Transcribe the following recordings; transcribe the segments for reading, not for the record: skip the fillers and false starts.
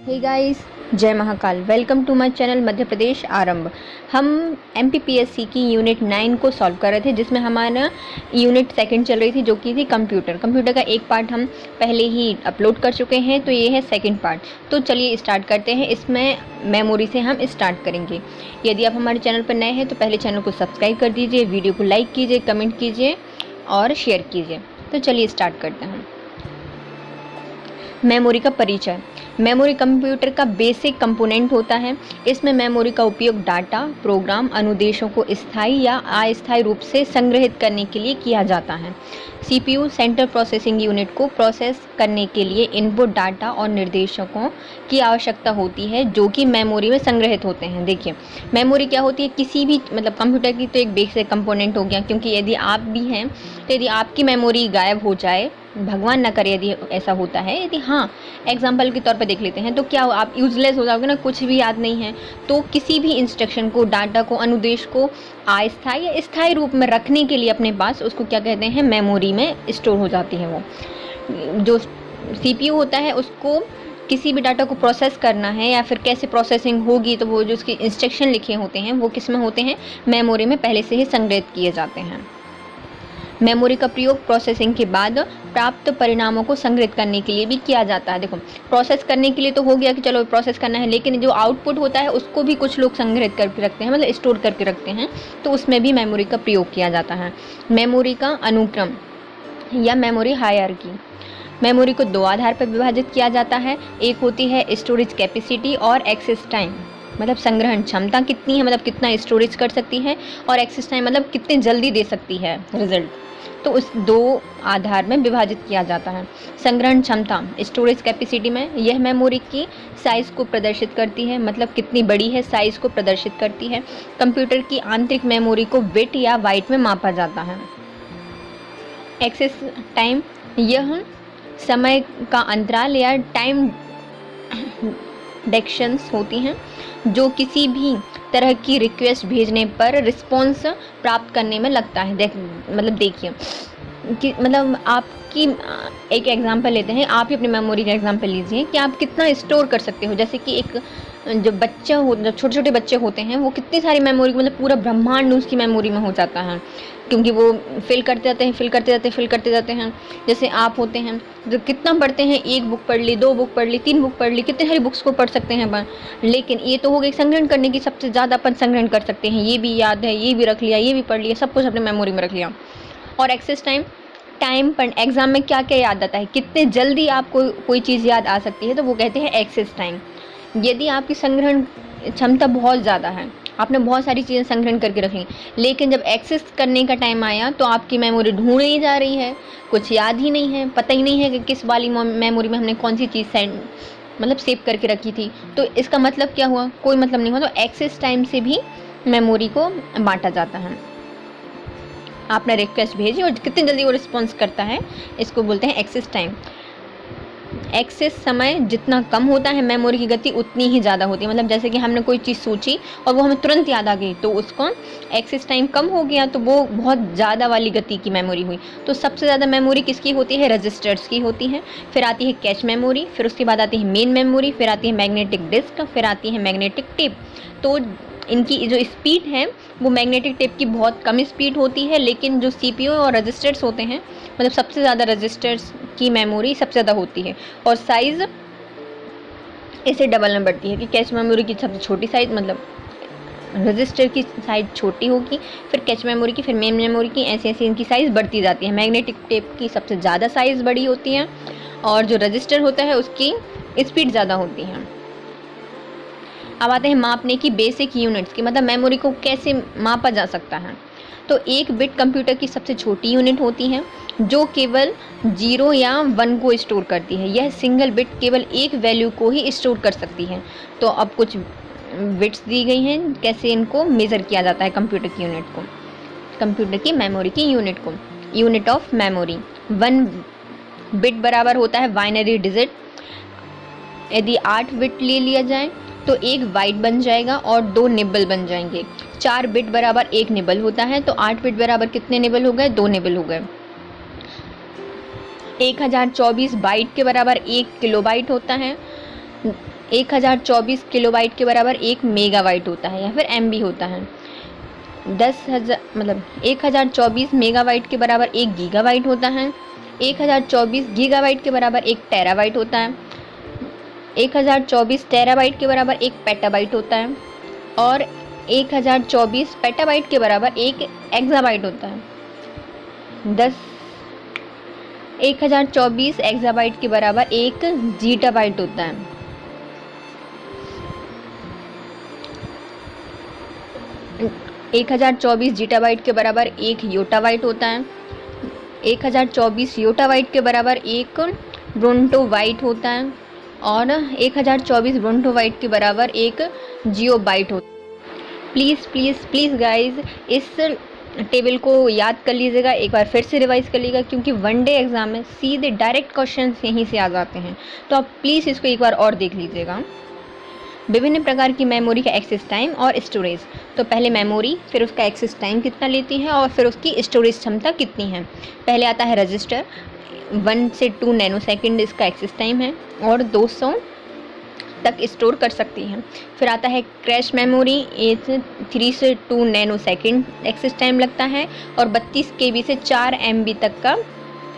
हे guys, जय Mahakal. Welcome to my channel Madhya Pradesh Aarambh. हम MPPSC की यूनिट 9 को सॉल्व कर रहे थे, जिसमें हमारा यूनिट सेकंड चल रही थी, जो कि थी कंप्यूटर का एक पार्ट हम पहले ही अपलोड कर चुके हैं, तो ये है सेकंड पार्ट। तो चलिए स्टार्ट करते हैं। इसमें मेमोरी से हम स्टार्ट करेंगे। यदि आप हमारे चैनल पर नए हैं तो पहले चैनल को सब्सक्राइब कर दीजिए, वीडियो को लाइक कीजिए, कमेंट कीजिए और शेयर कीजिए। तो चलिए स्टार्ट करते हैं। मेमोरी का परिचय। मेमोरी कंप्यूटर का बेसिक कंपोनेंट होता है। इसमें मेमोरी का उपयोग डाटा, प्रोग्राम, अनुदेशों को स्थायी या अस्थायी रूप से संग्रहित करने के लिए किया जाता है। CPU सेंट्रल प्रोसेसिंग यूनिट को प्रोसेस करने के लिए इनपुट डाटा और निर्देशकों की आवश्यकता होती है, जो कि मेमोरी में संग्रहित होते हैं। देखिए, मेमोरी क्या होती है, किसी भी कंप्यूटर की तो एक बेसिक कंपोनेंट हो गया, क्योंकि यदि आप भी हैं तो यदि आपकी मेमोरी गायब हो जाए, भगवान ना करे यदि ऐसा होता है, यदि हाँ एग्जाम्पल के तौर पे देख लेते हैं, तो क्या आप यूजलेस हो जाओगे ना, कुछ भी याद नहीं है। तो किसी भी इंस्ट्रक्शन को, डाटा को, अनुदेश को अस्थायी या स्थायी रूप में रखने के लिए अपने पास, उसको क्या कहते हैं, मेमोरी में स्टोर हो जाती है। वो जो CPU होता है, उसको किसी भी डाटा को प्रोसेस करना है या फिर कैसे प्रोसेसिंग होगी, तो वो जो उसके इंस्ट्रक्शन लिखे होते हैं वो किस में होते हैं, मेमोरी में पहले से ही संग्रहित किए जाते हैं। मेमोरी का प्रयोग प्रोसेसिंग के बाद प्राप्त परिणामों को संग्रहित करने के लिए भी किया जाता है। देखो, प्रोसेस करने के लिए तो हो गया कि चलो प्रोसेस करना है, लेकिन जो आउटपुट होता है उसको भी कुछ लोग संग्रहित करके रखते हैं, मतलब स्टोर करके रखते हैं, तो उसमें भी मेमोरी का प्रयोग किया जाता है। मेमोरी का अनुक्रम या मेमोरी हायरार्की। मेमोरी को दो आधार पर विभाजित किया जाता है। एक होती है स्टोरेज कैपेसिटी और एक्सेस टाइम, मतलब संग्रहण क्षमता कितनी है, मतलब कितना स्टोरेज कर सकती है, और एक्सेस टाइम मतलब कितने जल्दी दे सकती है रिजल्ट। तो उस दो आधार में विभाजित किया जाता है। संग्रहण क्षमता, स्टोरेज कैपेसिटी में यह मेमोरी की साइज़ को प्रदर्शित करती है, मतलब कितनी बड़ी है, साइज़ को प्रदर्शित करती है। कंप्यूटर की आंतरिक मेमोरी को बिट या बाइट में मापा जाता है। एक्सेस टाइम, यह समय का अंतराल या टाइम डेक्शंस होती हैं, जो किसी भी तरह की रिक्वेस्ट भेजने पर रिस्पॉन्स प्राप्त करने में लगता है। देखिए कि आपकी एक एग्जांपल लेते हैं, आप ही अपनी मेमोरी का एग्जांपल लीजिए कि आप कितना स्टोर कर सकते हो। जैसे कि एक जो बच्चा हो, जब छोटे छोटे बच्चे होते हैं, वो कितनी सारी मेमोरी, मतलब पूरा ब्रह्मांड उसकी मेमोरी में हो जाता है, क्योंकि वो फिल करते जाते हैं। जैसे आप होते हैं जो कितना पढ़ते हैं, एक बुक पढ़ ली, 2 बुक पढ़ ली, 3 बुक पढ़ ली, कितने सारी बुक्स को पढ़ सकते हैं अपन। लेकिन ये तो हो गई संग्रहण करने की, सबसे ज़्यादा अपन संग्रहण कर सकते हैं, ये भी याद है, ये भी रख लिया, ये भी पढ़ लिया, सब कुछ अपने मेमोरी में रख लिया। और एक्सेस टाइम पर एग्जाम में क्या क्या याद आता है, कितने जल्दी आपको कोई चीज़ याद आ सकती है, तो वो कहते हैं एक्सेस टाइम। यदि आपकी संग्रहण क्षमता बहुत ज़्यादा है, आपने बहुत सारी चीज़ें संग्रहण करके रख ली, लेकिन जब एक्सेस करने का टाइम आया तो आपकी मेमोरी ढूंढ ही जा रही है, कुछ याद ही नहीं है, पता ही नहीं है कि किस वाली मेमोरी में हमने कौन सी चीज़ सेव करके रखी थी। तो इसका मतलब क्या हुआ, कोई मतलब नहीं हुआ। तो एक्सेस टाइम से भी मेमोरी को बांटा जाता है। आपने रिक्वेस्ट भेजी और कितनी जल्दी वो रिस्पॉन्स करता है, इसको बोलते हैं एक्सेस टाइम। एक्सेस समय जितना कम होता है, मेमोरी की गति उतनी ही ज़्यादा होती है। मतलब जैसे कि हमने कोई चीज़ सोची और वो हमें तुरंत याद आ गई, तो उसको एक्सेस टाइम कम हो गया, तो वो बहुत ज़्यादा वाली गति की मेमोरी हुई। तो सबसे ज़्यादा मेमोरी किसकी होती है, रजिस्टर्स की होती है। फिर आती है कैश मेमोरी, फिर उसके बाद आती है मेन मेमोरी, फिर आती है मैग्नेटिक डिस्क, फिर आती है मैग्नेटिक टेप। तो इनकी जो स्पीड है वो मैग्नेटिक टेप की बहुत कम स्पीड होती है, लेकिन जो CPU और रजिस्टर्स होते हैं, मतलब सबसे ज़्यादा रजिस्टर्स की मेमोरी सबसे ज़्यादा होती है, और साइज़ इसे डबल में बढ़ती है कि कैश मेमोरी की सबसे छोटी साइज़, मतलब रजिस्टर की साइज़ छोटी होगी, फिर कैश मेमोरी की, फिर मेन मेमोरी की, ऐसे ऐसे इनकी साइज़ बढ़ती जाती है। मैग्नेटिक टेप की सबसे ज़्यादा साइज़ बड़ी होती है, और जो रजिस्टर होता है उसकी स्पीड ज़्यादा होती है। अब आते हैं मापने की बेसिक यूनिट्स की, मतलब मेमोरी को कैसे मापा जा सकता है। तो एक बिट कंप्यूटर की सबसे छोटी यूनिट होती है, जो केवल 0 या 1 को स्टोर करती है। यह सिंगल बिट केवल एक वैल्यू को ही स्टोर कर सकती है। तो अब कुछ बिट्स दी गई हैं, कैसे इनको मेज़र किया जाता है कंप्यूटर की यूनिट को, कंप्यूटर की मेमोरी की यूनिट को। यूनिट ऑफ मेमोरी, 1 बिट बराबर होता है बाइनरी डिजिट। यदि 8 बिट ले लिया जाए तो 1 बाइट बन जाएगा और 2 निबल बन जाएंगे। 4 बिट बराबर 1 निबल होता है, तो 8 बिट बराबर कितने निबल हो गए, 2 निबल हो गए। 1024 बाइट के बराबर 1 किलोबाइट होता है। 1024 किलोबाइट के बराबर 1 मेगाबाइट होता है या फिर MB होता है। 1024 मेगाबाइट के बराबर 1 गीगाबाइट होता है। 1024 गीगाबाइट के बराबर 1 टेराबाइट होता है। 1024 टेराबाइट के बराबर 1 पेटाबाइट होता है और 1024 पेटाबाइट के बराबर 1 एक्साबाइट होता है। 1024 एक्साबाइट के बराबर 1 जीटाबाइट होता है। 1024 जीटाबाइट के बराबर 1 योटाबाइट होता है। 1024 योटाबाइट के बराबर 1 ब्रोंटोबाइट होता है और 1024 ब्रोंटोबाइट के बराबर 1 जियोबाइट होता है। प्लीज़ प्लीज़ प्लीज़ गाइज इस टेबल को याद कर लीजिएगा, एक बार फिर से रिवाइज कर लीजिएगा, क्योंकि वन डे एग्जाम में सीधे डायरेक्ट क्वेश्चन यहीं से आ जाते हैं। तो आप प्लीज़ इसको एक बार और देख लीजिएगा। विभिन्न प्रकार की मेमोरी का एक्सेस टाइम और स्टोरेज। तो पहले मेमोरी, फिर उसका एक्सेस टाइम कितना लेती है और फिर उसकी स्टोरेज क्षमता कितनी है। पहले आता है रजिस्टर, 1 से 2 नैनोसेकंड इसका एक्सेस टाइम है और 200 तक स्टोर कर सकती है। फिर आता है क्रैश मेमोरी, 3 से 2 नैनोसेकंड एक्सेस टाइम लगता है और 32 KB से 4 MB तक का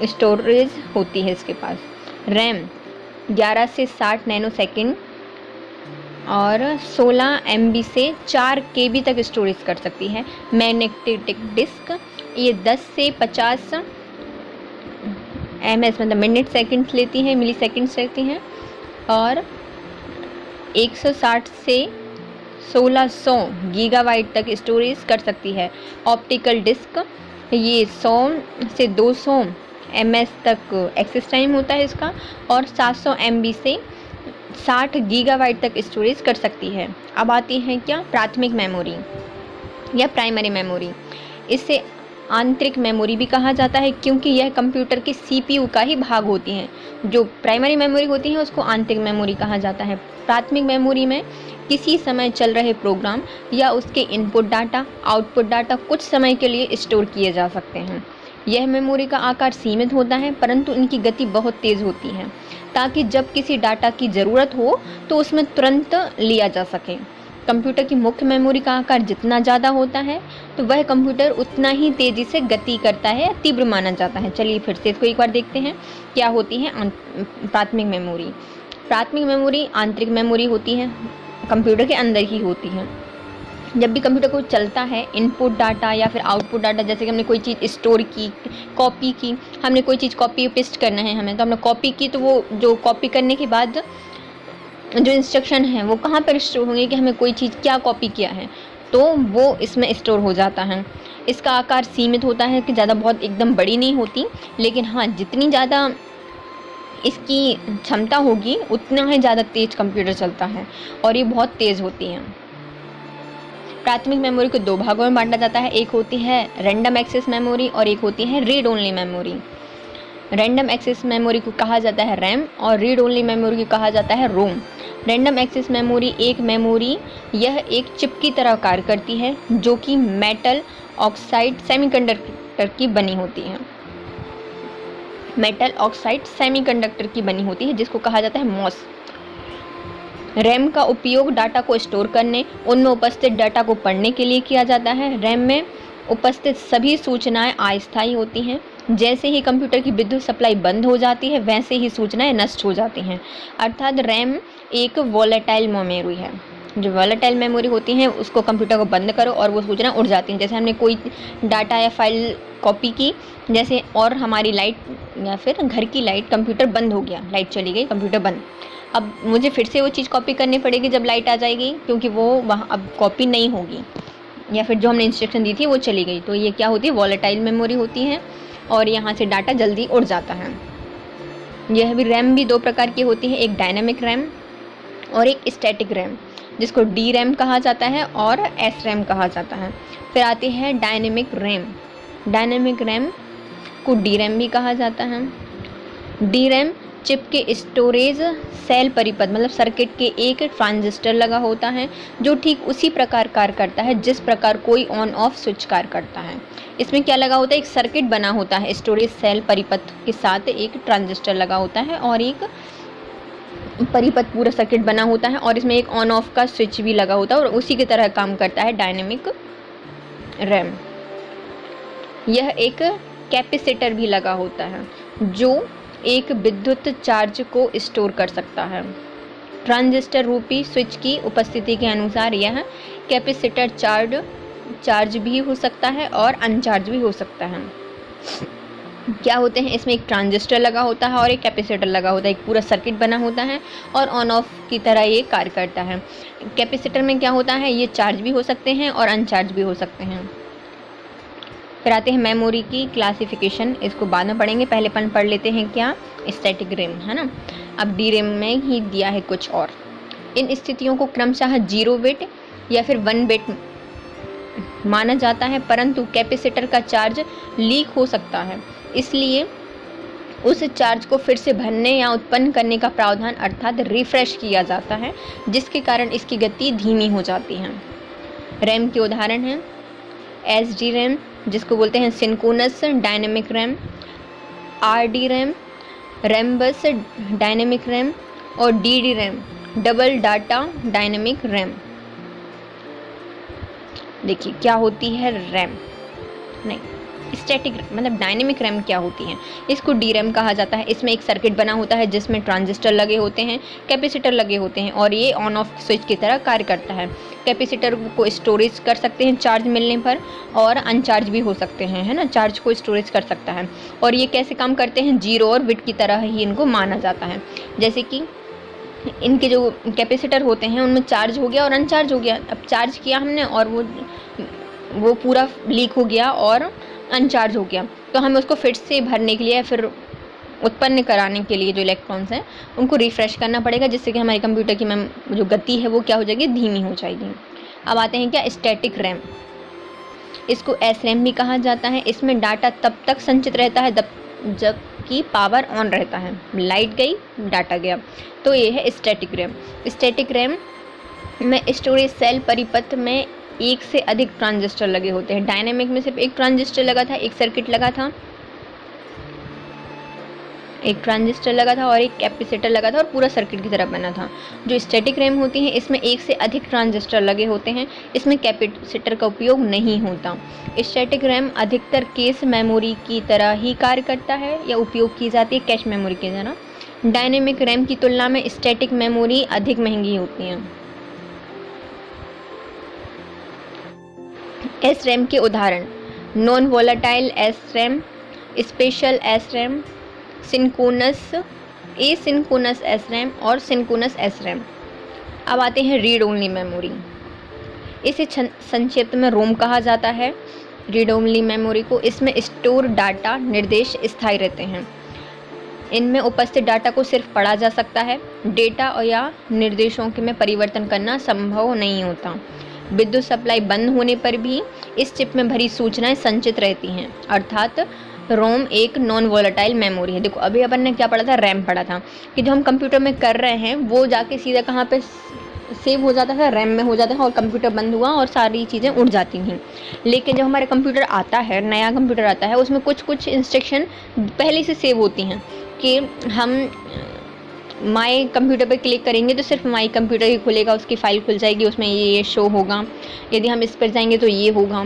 स्टोरेज होती है इसके पास। रैम 11 से 60 नैनोसेकंड और 16 MB से 4 KB तक स्टोरेज कर सकती है। मैग्नेटिक डिस्क ये 10 से 50 ms मतलब मिनट सेकंड्स लेती हैं, मिली सेकंड्स लेती हैं और 160 से 1600 गीगाबाइट तक स्टोरेज कर सकती है। ऑप्टिकल डिस्क ये 100 से 200 ms तक एक्सेस टाइम होता है इसका और 700 MB से 60 गीगाबाइट तक स्टोरेज कर सकती है। अब आती है क्या, प्राथमिक मेमोरी या प्राइमरी मेमोरी। इसे आंतरिक मेमोरी भी कहा जाता है क्योंकि यह कंप्यूटर के CPU का ही भाग होती हैं। जो प्राइमरी मेमोरी होती है उसको आंतरिक मेमोरी कहा जाता है। प्राथमिक मेमोरी में किसी समय चल रहे प्रोग्राम या उसके इनपुट डाटा, आउटपुट डाटा कुछ समय के लिए स्टोर किए जा सकते हैं। यह मेमोरी का आकार सीमित होता है परंतु इनकी गति बहुत तेज़ होती है ताकि जब किसी डाटा की ज़रूरत हो तो उसमें तुरंत लिया जा सके। कंप्यूटर की मुख्य मेमोरी का आकार जितना ज़्यादा होता है तो वह कंप्यूटर उतना ही तेज़ी से गति करता है या तीव्र माना जाता है। चलिए फिर से इसको एक बार देखते हैं क्या होती है प्राथमिक मेमोरी। प्राथमिक मेमोरी आंतरिक मेमोरी होती है, कंप्यूटर के अंदर ही होती है। जब भी कंप्यूटर को चलता है, इनपुट डाटा या फिर आउटपुट डाटा, जैसे कि हमने कोई चीज़ स्टोर की, कॉपी की, हमने कोई चीज़ कॉपी पेस्ट करना है हमें, तो हमने कॉपी की तो वो जो कॉपी करने के बाद जो इंस्ट्रक्शन है वो कहाँ पर स्टोर होंगे कि हमें कोई चीज़ क्या कॉपी किया है, तो वो इसमें स्टोर हो जाता है। इसका आकार सीमित होता है कि ज़्यादा बहुत एकदम बड़ी नहीं होती, लेकिन हाँ जितनी ज़्यादा इसकी क्षमता होगी उतना ही ज़्यादा तेज़ कंप्यूटर चलता है और ये बहुत तेज़ होती हैं। प्राथमिक मेमोरी को दो भागों में बांटा जाता है, एक होती है रैंडम एक्सेस मेमोरी और एक होती है read only memory. Random access memory को कहा जाता है रैम और रीड ओनली मेमोरी को कहा जाता है रोम। रैंडम एक्सेस मेमोरी एक मेमोरी यह एक चिप की तरह कार्य करती है जो कि मेटल ऑक्साइड सेमीकंडक्टर की बनी होती है। मेटल ऑक्साइड सेमीकंडक्टर की बनी होती है जिसको कहा जाता है मॉस। रैम का उपयोग डाटा को स्टोर करने, उनमें उपस्थित डाटा को पढ़ने के लिए किया जाता है। रैम में उपस्थित सभी सूचनाएं अस्थायी होती हैं। जैसे ही कंप्यूटर की विद्युत सप्लाई बंद हो जाती है वैसे ही सूचनाएं नष्ट हो जाती हैं। अर्थात रैम एक वॉलेटाइल मेमोरी है। जो वॉलेटाइल मेमोरी होती हैं उसको कंप्यूटर को बंद करो और वो सूचना उड़ जाती हैं। जैसे हमने कोई डाटा या फाइल कॉपी की, जैसे और हमारी लाइट या फिर घर की लाइट, कंप्यूटर बंद हो गया, लाइट चली गई, कंप्यूटर बंद। अब मुझे फिर से वो चीज़ कॉपी करनी पड़ेगी जब लाइट आ जाएगी, क्योंकि वो वहाँ अब कॉपी नहीं होगी या फिर जो हमने इंस्ट्रक्शन दी थी वो चली गई। तो ये क्या होती है, वॉलेटाइल मेमोरी होती है और यहाँ से डाटा जल्दी उड़ जाता है। यह भी रैम भी दो प्रकार की होती है, एक डायनामिक रैम और एक स्टैटिक रैम, जिसको डी रैम कहा जाता है और एस रैम कहा जाता है। फिर आती है डायनेमिक रैम। डायनेमिक रैम को डी रैम भी कहा जाता है। डी रैम चिप के स्टोरेज सेल परिपथ मतलब सर्किट के एक ट्रांजिस्टर लगा होता है जो ठीक उसी प्रकार कार्य करता है जिस प्रकार कोई ऑन ऑफ स्विच कार्य करता है। इसमें क्या लगा होता है, एक सर्किट बना होता है, स्टोरेज सेल परिपथ के साथ एक ट्रांजिस्टर लगा होता है और एक परिपथ पूरा सर्किट बना होता है और इसमें एक ऑन ऑफ का स्विच भी लगा होता है और उसी की तरह काम करता है डायनेमिक रैम। यह एक कैपेसिटर भी लगा होता है जो एक विद्युत चार्ज को स्टोर कर सकता है। ट्रांजिस्टर रूपी स्विच की उपस्थिति के अनुसार यह कैपेसिटर चार्ज भी हो सकता है और अनचार्ज भी हो सकता है। क्या होते हैं, इसमें एक ट्रांजिस्टर लगा होता है और एक कैपेसिटर लगा होता है, एक पूरा सर्किट बना होता है और ऑन ऑफ की तरह ये कार्य करता है। कैपेसिटर में क्या होता है, ये चार्ज भी हो सकते हैं और अनचार्ज भी हो सकते हैं। फिर आते हैं मेमोरी की क्लासिफिकेशन, इसको बाद में पढ़ेंगे, पहले पढ़ लेते हैं क्या, स्टैटिक रैम, है ना। अब डी रैम में ही दिया है कुछ और। इन स्थितियों को क्रमशः 0 बिट या फिर 1 बिट माना जाता है, परंतु कैपेसिटर का चार्ज लीक हो सकता है, इसलिए उस चार्ज को फिर से भरने या उत्पन्न करने का प्रावधान अर्थात रिफ्रेश किया जाता है, जिसके कारण इसकी गति धीमी हो जाती है। रैम के उदाहरण हैं एसडी रैम, जिसको बोलते हैं synchronous dynamic RAM, RD RAM, RAM बस डायनेमिक रैम और DD RAM double data dynamic RAM. देखिए क्या होती है रैम, नहीं स्टैटिक मतलब डायनेमिक रैम क्या होती है, इसको डी रैम कहा जाता है। इसमें एक सर्किट बना होता है जिसमें ट्रांजिस्टर लगे होते हैं, कैपेसिटर लगे होते हैं और ये ऑन ऑफ स्विच की तरह कार्य करता है। कैपेसिटर को स्टोरेज कर सकते हैं चार्ज मिलने पर और अनचार्ज भी हो सकते हैं, है ना, चार्ज को स्टोरेज कर सकता है। और ये कैसे काम करते हैं, 0 और बिट की तरह ही इनको माना जाता है। जैसे कि इनके जो कैपेसिटर होते हैं उनमें चार्ज हो गया और अनचार्ज हो गया। अब चार्ज किया हमने और वो पूरा लीक हो गया और अनचार्ज हो गया, तो हमें उसको फिर से भरने के लिए फिर उत्पन्न कराने के लिए जो इलेक्ट्रॉन्स हैं उनको रिफ्रेश करना पड़ेगा, जिससे कि हमारे कंप्यूटर की जो गति है वो क्या हो जाएगी, धीमी हो जाएगी। अब आते हैं क्या, स्टैटिक रैम, इसको एस रैम भी कहा जाता है। इसमें डाटा तब तक संचित रहता है जब कि पावर ऑन रहता है, लाइट गई डाटा गया, तो ये है स्टैटिक रैम। स्टैटिक रैम में स्टोरेज सेल परिपथ में एक से अधिक ट्रांजिस्टर लगे होते हैं। डायनेमिक में सिर्फ एक ट्रांजिस्टर लगा था, एक सर्किट लगा था, एक ट्रांजिस्टर लगा था और एक कैपेसिटर लगा था और पूरा सर्किट की तरह बना था। जो स्टैटिक रैम होती हैं इसमें एक से अधिक ट्रांजिस्टर लगे होते हैं, इसमें कैपेसिटर का उपयोग नहीं होता। स्टैटिक रैम अधिकतर केस मेमोरी की तरह ही कार्य करता है या उपयोग की जाती है कैश मेमोरी की तरह। डायनेमिक रैम की तुलना में स्टैटिक मेमोरी अधिक महंगी होती हैं। एस रैम के उदाहरण non volatile S RAM, special S RAM, synchronous asynchronous S RAM और सिंक्रोनस एस रैम। अब आते हैं रीड ओनली मेमोरी, इसे संक्षिप्त में रोम कहा जाता है। रीड ओनली मेमोरी को, इसमें स्टोर डाटा निर्देश स्थायी रहते हैं। इनमें उपस्थित डाटा को सिर्फ पढ़ा जा सकता है, डेटा या निर्देशों में परिवर्तन करना संभव नहीं होता। विद्युत सप्लाई बंद होने पर भी इस चिप में भरी सूचनाएं संचित रहती हैं, अर्थात रोम एक नॉन वोलेटाइल मेमोरी है। देखो अभी अपन ने क्या पढ़ा था, रैम पढ़ा था कि जो हम कंप्यूटर में कर रहे हैं वो जाके सीधा कहाँ पे सेव हो जाता था, रैम में हो जाता था और कंप्यूटर बंद हुआ और सारी चीज़ें उड़ जाती थी। लेकिन जब हमारा कंप्यूटर आता है, नया कंप्यूटर आता है, उसमें कुछ कुछ इंस्ट्रक्शन पहले से सेव होती हैं कि हम माई कंप्यूटर पर क्लिक करेंगे तो सिर्फ माई कंप्यूटर ही खुलेगा, उसकी फ़ाइल खुल जाएगी, उसमें ये शो होगा। यदि हम इस पर जाएंगे तो ये होगा।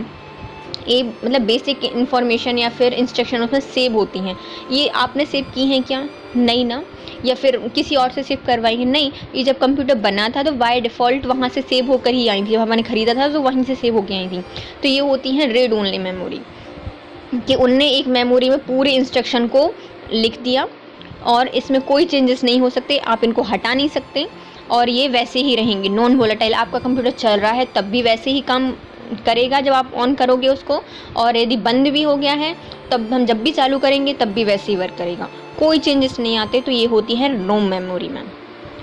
ये मतलब बेसिक इन्फॉर्मेशन या फिर इंस्ट्रक्शन उसमें सेव होती हैं। ये आपने सेव की हैं क्या? नहीं ना। या फिर किसी और से सेव करवाई है? नहीं। ये जब कंप्यूटर बना था तो बाय डिफ़ॉल्ट वहाँ से सेव होकर ही आई थी, जब हमने ख़रीदा था तो वहीं से सेव होकर आई थी। तो ये होती हैं रीड ओनली मेमोरी, कि उनने एक मेमोरी में पूरे इंस्ट्रक्शन को लिख दिया और इसमें कोई चेंजेस नहीं हो सकते, आप इनको हटा नहीं सकते और ये वैसे ही रहेंगे। नॉन वोलेटाइल, आपका कंप्यूटर चल रहा है तब भी वैसे ही काम करेगा जब आप ऑन करोगे उसको, और यदि बंद भी हो गया है तब हम जब भी चालू करेंगे तब भी वैसे ही वर्क करेगा, कोई चेंजेस नहीं आते। तो ये होती है रोम मेमोरी में,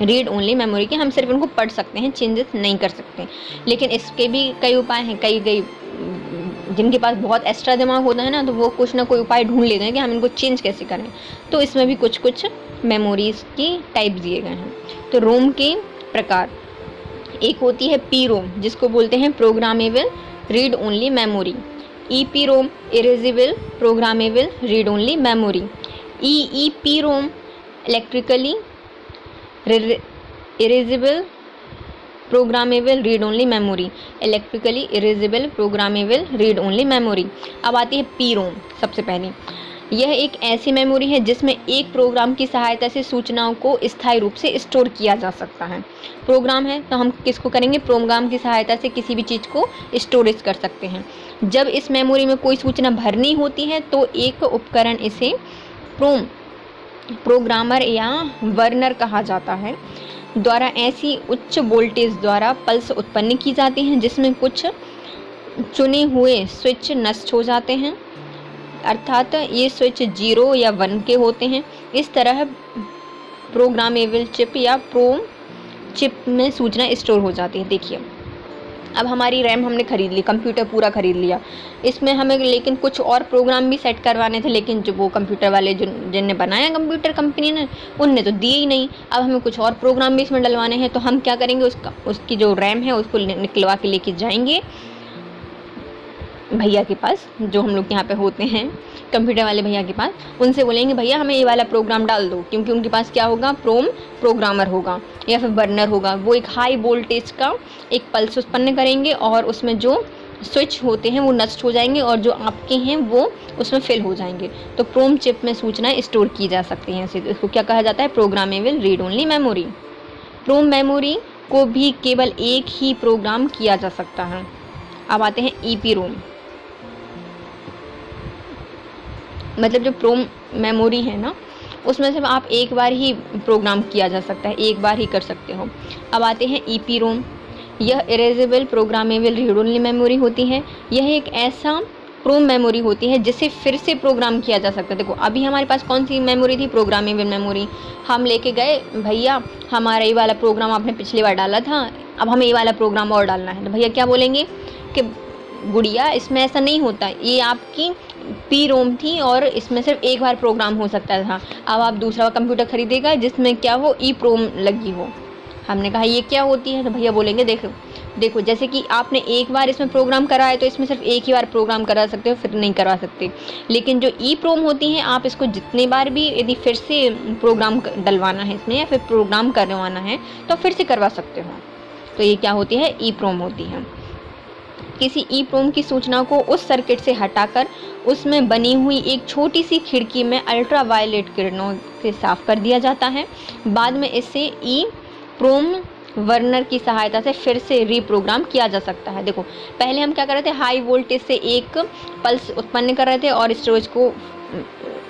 रीड ओनली मेमोरी के। हम सिर्फ उनको पढ़ सकते हैं, चेंजेस नहीं कर सकते। लेकिन इसके भी कई उपाय हैं। कई जिनके पास बहुत एक्स्ट्रा दिमाग होता है ना, तो वो कुछ ना कोई उपाय ढूंढ लेते हैं कि हम इनको चेंज कैसे करें। तो इसमें भी कुछ कुछ मेमोरीज की टाइप दिए गए हैं। तो रोम के प्रकार, एक होती है पी रोम, जिसको बोलते हैं programmable read only memory. E P ROM, erasable programmable read only memory. E P ROM, electrically erasable programmable read only memory, electrically erasable programmable read only memory. अब आती है पी रोम। सबसे पहले यह एक ऐसी मेमोरी है जिसमें एक प्रोग्राम की सहायता से सूचनाओं को स्थायी रूप से स्टोर किया जा सकता है। प्रोग्राम है तो हम किसको करेंगे, प्रोग्राम की सहायता से किसी भी चीज़ को स्टोरेज कर सकते हैं। जब इस मेमोरी में कोई सूचना भरनी होती है तो एक उपकरण इसे प्रोग्रामर या वर्नर कहा जाता है द्वारा ऐसी उच्च वोल्टेज द्वारा पल्स उत्पन्न की जाती हैं जिसमें कुछ चुने हुए स्विच नष्ट हो जाते हैं, अर्थात ये स्विच 0 या 1 के होते हैं। इस तरह प्रोग्रामेबल चिप या प्रोम चिप में सूचना स्टोर हो जाती है। देखिए अब हमारी रैम हमने खरीद ली, कंप्यूटर पूरा खरीद लिया, इसमें हमें लेकिन कुछ और प्रोग्राम भी सेट करवाने थे, लेकिन जो वो कंप्यूटर वाले जिनने बनाया कंप्यूटर कंपनी ने, उनने तो दिए ही नहीं। अब हमें कुछ और प्रोग्राम भी इसमें डलवाने हैं, तो हम क्या करेंगे, उसकी जो रैम है उसको निकलवा के लेके जाएंगे भैया के पास, जो हम लोग यहाँ पे होते हैं कंप्यूटर वाले भैया के पास। उनसे बोलेंगे भैया हमें ये वाला प्रोग्राम डाल दो, क्योंकि उनके पास क्या होगा, प्रोग्रामर होगा या फिर बर्नर होगा। वो एक हाई वोल्टेज का एक पल्स उत्पन्न करेंगे और उसमें जो स्विच होते हैं वो नष्ट हो जाएंगे और जो आपके हैं वो उसमें फिल हो जाएंगे। तो प्रोम चिप में सूचना स्टोर की जा सकती हैं। इसको क्या कहा जाता है, प्रोग्रामेबल रीड ओनली मेमोरी। प्रोम मेमोरी को भी केवल एक ही प्रोग्राम किया जा सकता है। अब आते हैं ईपी रोम। मतलब जो प्रोम मेमोरी है ना, उसमें से आप एक बार ही प्रोग्राम किया जा सकता है, एक बार ही कर सकते हो। अब आते हैं ईपी रोम। यह erasable programmable read only memory होती है। यह एक ऐसा प्रोम मेमोरी होती है जिसे फिर से प्रोग्राम किया जा सकता है। देखो अभी हमारे पास कौन सी मेमोरी थी, प्रोग्रामेबल मेमोरी। हम लेके गए भैया हमारा ये वाला प्रोग्राम आपने पिछली बार डाला था, अब हमें ये वाला प्रोग्राम और डालना है। तो भैया क्या बोलेंगे कि गुड़िया इसमें ऐसा नहीं होता, ये आपकी पी रोम थी और इसमें सिर्फ एक बार प्रोग्राम हो सकता था। अब आप दूसरा कंप्यूटर खरीदेगा जिसमें क्या हो, ई प्रोम लगी हो। हमने कहा ये क्या होती है, तो भैया बोलेंगे देखो जैसे कि आपने एक बार इसमें प्रोग्राम करा है तो इसमें सिर्फ एक ही बार प्रोग्राम करा सकते हो, फिर नहीं करवा सकते। लेकिन जो ई प्रोम होती हैं आप इसको जितने बार भी यदि फिर से प्रोग्राम डलवाना है इसमें या फिर प्रोग्राम करवाना है तो फिर से करवा सकते हो। तो ये क्या होती है, ई प्रोम होती है। किसी ई प्रोम की सूचना को उस सर्किट से हटाकर उसमें बनी हुई एक छोटी सी खिड़की में अल्ट्रावायलेट किरणों से साफ कर दिया जाता है। बाद में इसे ई प्रोम वर्नर की सहायता से फिर से रीप्रोग्राम किया जा सकता है। देखो पहले हम क्या कर रहे थे, हाई वोल्टेज से एक पल्स उत्पन्न कर रहे थे और स्टोरेज को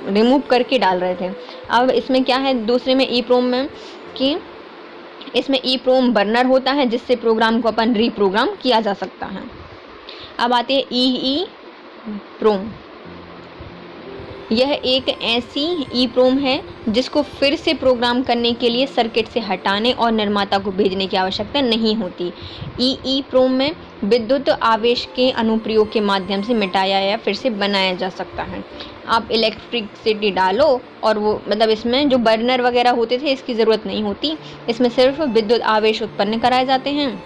रिमूव करके डाल रहे थे। अब इसमें क्या है दूसरे में ई प्रोम में कि इसमें ई प्रोम बर्नर होता है जिससे प्रोग्राम को अपन रीप्रोग्राम किया जा सकता है। अब आते हैं ई प्रोम। यह एक ऐसी ई प्रोम है जिसको फिर से प्रोग्राम करने के लिए सर्किट से हटाने और निर्माता को भेजने की आवश्यकता नहीं होती। ई प्रोम में विद्युत आवेश के अनुप्रयोग के माध्यम से मिटाया या फिर से बनाया जा सकता है। आप इलेक्ट्रिसिटी डालो और वो मतलब इसमें जो बर्नर वगैरह होते थे इसकी ज़रूरत नहीं होती, इसमें सिर्फ विद्युत आवेश उत्पन्न कराए जाते हैं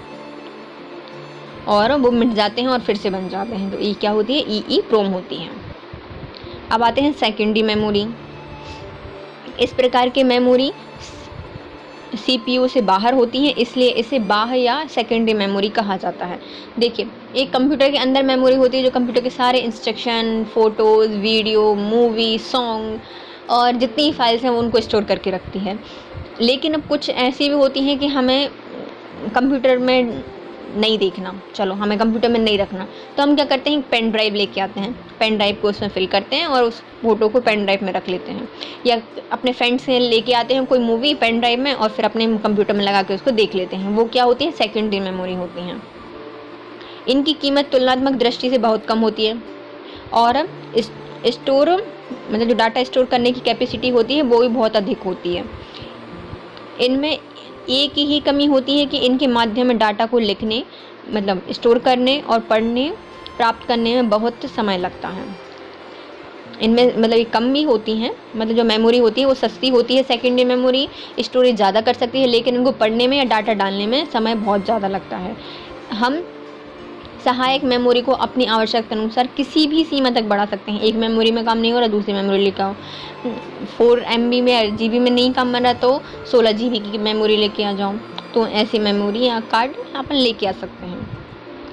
और वो मिट जाते हैं और फिर से बन जाते हैं। तो ये क्या होती है, ई प्रोम होती है। अब आते हैं सेकेंडरी मेमोरी। इस प्रकार के मेमोरी सीपीयू से बाहर होती हैं, इसलिए इसे बाह्य या सेकेंडरी मेमोरी कहा जाता है। देखिए एक कंप्यूटर के अंदर मेमोरी होती है जो कंप्यूटर के सारे instruction, photos, video, movie, song और जितनी फाइल्स हैं उनको स्टोर करके रखती है। लेकिन अब कुछ ऐसी भी होती हैं कि हमें कंप्यूटर में नहीं देखना, चलो हमें कंप्यूटर में नहीं रखना, तो हम क्या करते हैं, पेन ड्राइव लेके आते हैं, पेन ड्राइव को उसमें फिल करते हैं और उस फोटो को पेन ड्राइव में रख लेते हैं। या अपने फ्रेंड से लेके आते हैं कोई मूवी पेन ड्राइव में और फिर अपने कंप्यूटर में लगा के उसको देख लेते हैं। वो क्या होती है, सेकेंडरी मेमोरी होती हैं। इनकी कीमत तुलनात्मक दृष्टि से बहुत कम होती है और स्टोर मतलब जो डाटा स्टोर करने की कैपेसिटी होती है वो भी बहुत अधिक होती है। इनमें एक ही कमी होती है कि इनके माध्यम में डाटा को लिखने मतलब स्टोर करने और पढ़ने प्राप्त करने में बहुत समय लगता है। इनमें मतलब ये कम भी होती हैं, मतलब जो मेमोरी होती है वो सस्ती होती है, सेकेंडरी मेमोरी स्टोरेज ज़्यादा कर सकती है, लेकिन इनको पढ़ने में या डाटा डालने में समय बहुत ज़्यादा लगता है। हम सहायक मेमोरी को अपनी आवश्यकता अनुसार किसी भी सीमा तक बढ़ा सकते हैं। एक मेमोरी में काम नहीं हो रहा, दूसरी मेमोरी लेकर आओ। 4 MB में GB में नहीं काम बन रहा तो 16 GB की मेमोरी लेके आ जाओ। तो ऐसी मेमोरी या कार्ड अपन लेके आ सकते हैं।